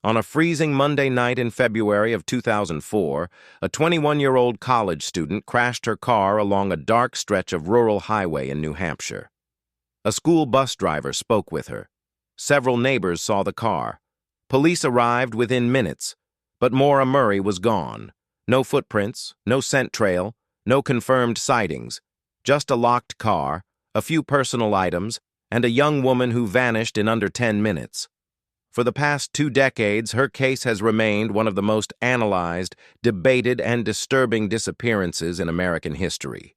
On a freezing Monday night in February of 2004, a 21-year-old college student crashed her car along a dark stretch of rural highway in New Hampshire. A school bus driver spoke with her. Several neighbors saw the car. Police arrived within minutes, but Maura Murray was gone. No footprints, no scent trail, no confirmed sightings, just a locked car, a few personal items, and a young woman who vanished in under 10 minutes. For the past 2 decades, her case has remained one of the most analyzed, debated, and disturbing disappearances in American history.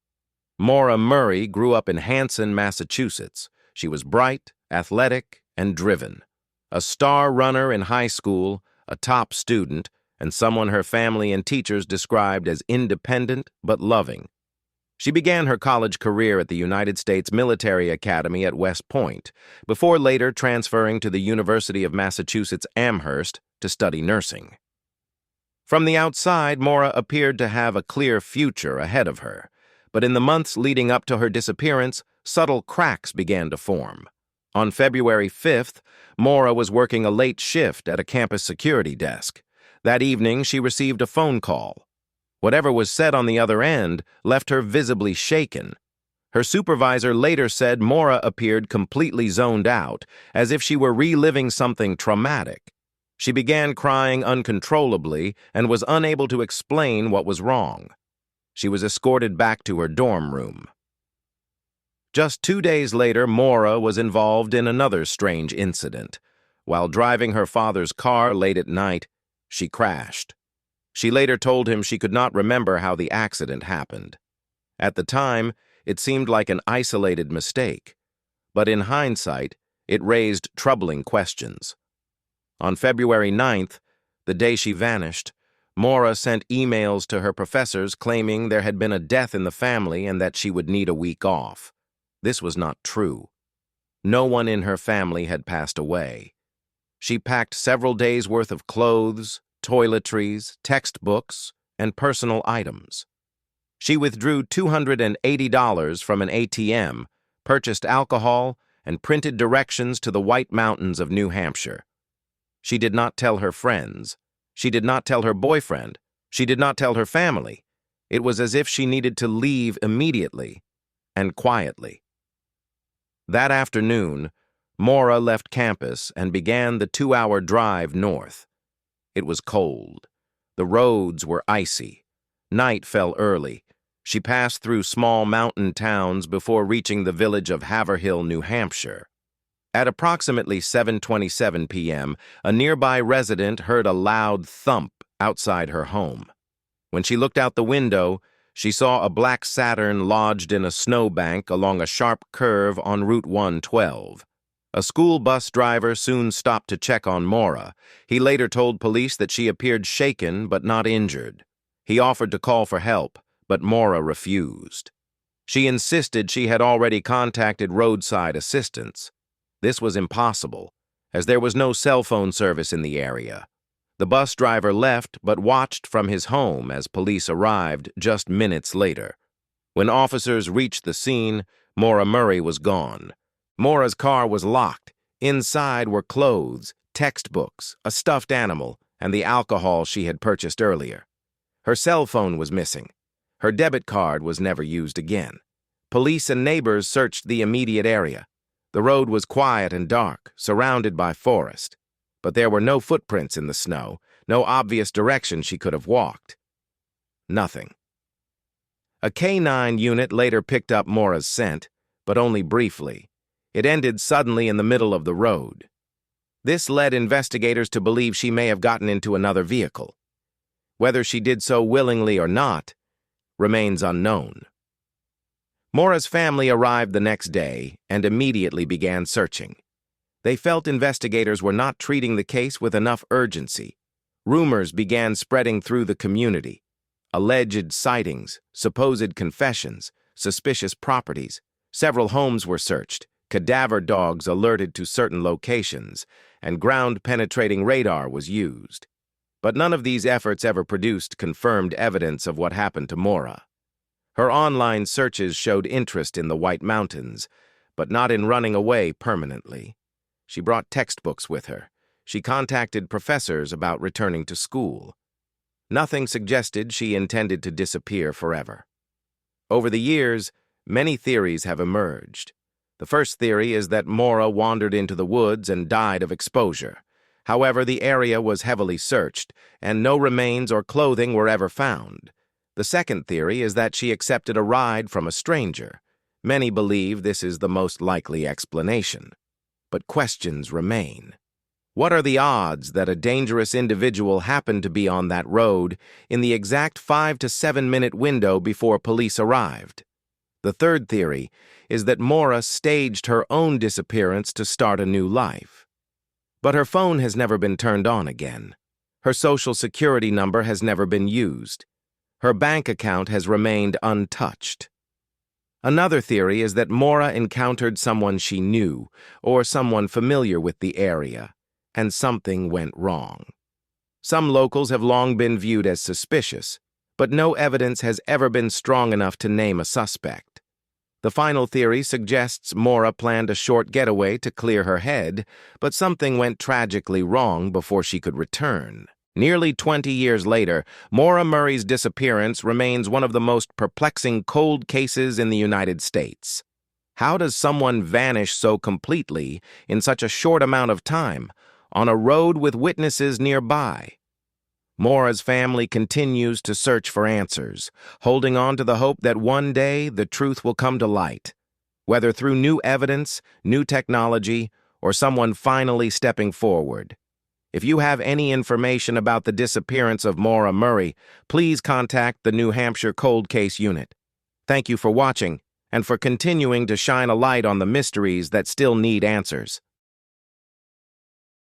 Maura Murray grew up in Hanson, Massachusetts. She was bright, athletic, and driven. A star runner in high school, a top student, and someone her family and teachers described as independent but loving. She began her college career at the United States Military Academy at West Point, before later transferring to the University of Massachusetts Amherst to study nursing. From the outside, Maura appeared to have a clear future ahead of her, but in the months leading up to her disappearance, subtle cracks began to form. On February 5th, Maura was working a late shift at a campus security desk. That evening, she received a phone call. Whatever was said on the other end left her visibly shaken. Her supervisor later said Maura appeared completely zoned out, as if she were reliving something traumatic. She began crying uncontrollably and was unable to explain what was wrong. She was escorted back to her dorm room. Just 2 days later, Maura was involved in another strange incident. While driving her father's car late at night, she crashed. She later told him she could not remember how the accident happened. At the time, it seemed like an isolated mistake, but in hindsight, it raised troubling questions. On February 9th, the day she vanished, Maura sent emails to her professors claiming there had been a death in the family and that she would need a week off. This was not true. No one in her family had passed away. She packed several days' worth of clothes, toiletries, textbooks, and personal items. She withdrew $280 from an ATM, purchased alcohol, and printed directions to the White Mountains of New Hampshire. She did not tell her friends. She did not tell her boyfriend. She did not tell her family. It was as if she needed to leave immediately and quietly. That afternoon, Maura left campus and began the 2-hour drive north. It was cold. The roads were icy. Night fell early. She passed through small mountain towns before reaching the village of Haverhill, New Hampshire. At approximately 7:27 p.m., a nearby resident heard a loud thump outside her home. When she looked out the window, she saw a black Saturn lodged in a snowbank along a sharp curve on Route 112. A school bus driver soon stopped to check on Maura. He later told police that she appeared shaken but not injured. He offered to call for help, but Maura refused. She insisted she had already contacted roadside assistance. This was impossible, as there was no cell phone service in the area. The bus driver left but watched from his home as police arrived just minutes later. When officers reached the scene, Maura Murray was gone. Maura's car was locked. Inside were clothes, textbooks, a stuffed animal, and the alcohol she had purchased earlier. Her cell phone was missing. Her debit card was never used again. Police and neighbors searched the immediate area. The road was quiet and dark, surrounded by forest. But there were no footprints in the snow, no obvious direction she could have walked. Nothing. A K-9 unit later picked up Maura's scent, but only briefly. It ended suddenly in the middle of the road. This led investigators to believe she may have gotten into another vehicle. Whether she did so willingly or not remains unknown. Maura's family arrived the next day and immediately began searching. They felt investigators were not treating the case with enough urgency. Rumors began spreading through the community. Alleged sightings, supposed confessions, suspicious properties. Several homes were searched. Cadaver dogs alerted to certain locations, and ground-penetrating radar was used. But none of these efforts ever produced confirmed evidence of what happened to Maura. Her online searches showed interest in the White Mountains, but not in running away permanently. She brought textbooks with her. she contacted professors about returning to school. Nothing suggested she intended to disappear forever. Over the years, many theories have emerged. The first theory is that Maura wandered into the woods and died of exposure. However, the area was heavily searched, and no remains or clothing were ever found. The second theory is that she accepted a ride from a stranger. Many believe this is the most likely explanation. But questions remain. What are the odds that a dangerous individual happened to be on that road in the exact 5 to 7 minute window before police arrived? The third theory is that Maura staged her own disappearance to start a new life. But her phone has never been turned on again. Her social security number has never been used. Her bank account has remained untouched. Another theory is that Maura encountered someone she knew, or someone familiar with the area, and something went wrong. Some locals have long been viewed as suspicious, but no evidence has ever been strong enough to name a suspect. The final theory suggests Maura planned a short getaway to clear her head, but something went tragically wrong before she could return. Nearly 20 years later, Maura Murray's disappearance remains one of the most perplexing cold cases in the United States. How does someone vanish so completely in such a short amount of time, on a road with witnesses nearby? Maura's family continues to search for answers, holding on to the hope that one day the truth will come to light, whether through new evidence, new technology, or someone finally stepping forward. If you have any information about the disappearance of Maura Murray, please contact the New Hampshire Cold Case Unit. Thank you for watching and for continuing to shine a light on the mysteries that still need answers.